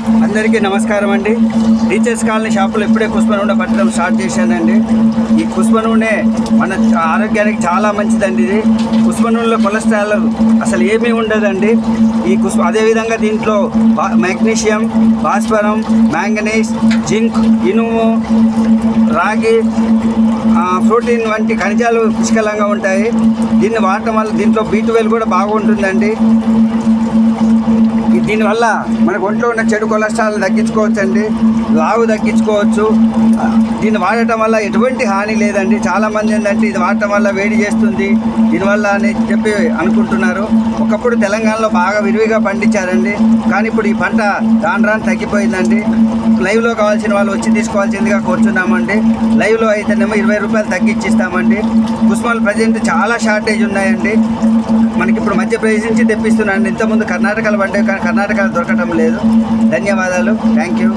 అందరికీ నమస్కారం అండి. టీచర్స్ కాలనీ షాపులో ఇప్పుడే పుష్ప నూనె పట్టడం స్టార్ట్ చేశానండి. ఈ పుష్ప నూనె మన ఆరోగ్యానికి చాలా మంచిదండి. ఇది పుష్ప నూనెలో కొలెస్ట్రాల్ అసలు ఏమీ ఉండదండి. అదేవిధంగా దీంట్లో మెగ్నీషియం, భాస్వరం, మ్యాంగనీస్, జింక్, ఇనుము, రాగి, ప్రోటీన్ వంటి ఖనిజాలు పుష్కలంగా ఉంటాయి. దీన్ని వాడటం వల్ల దీంట్లో B12 కూడా బాగుంటుందండి. దీనివల్ల మనకు ఒంట్లో ఉన్న చెడు కొలెస్ట్రాల్ తగ్గించుకోవచ్చండి, లావు తగ్గించుకోవచ్చు. దీన్ని వాడటం వల్ల ఎటువంటి హాని లేదండి. చాలామంది ఏంటంటే ఇది వాడటం వల్ల వేడి చేస్తుంది దీనివల్ల అని చెప్పి అనుకుంటున్నారు. ఒకప్పుడు తెలంగాణలో బాగా విరివిగా పండించారండి, కానీ ఇప్పుడు ఈ పంట రాను తగ్గిపోయిందండి. లైవ్లో కావాల్సిన వాళ్ళు వచ్చి తీసుకోవాల్సిందిగా కోరుచున్నామండి. లైవ్లో అయితేనేమో 20 రూపాయలు తగ్గించిస్తామండి. పుష్పాలు ప్రజెంట్ చాలా షార్టేజ్ ఉన్నాయండి. మనకి ఇప్పుడు మధ్యప్రదేశ్ నుంచి తెప్పిస్తున్నాను. ఇంతకుముందు కర్ణాటకలో పండే, కర్ణాటకలో దొరకటం లేదు. ధన్యవాదాలు. Thank you.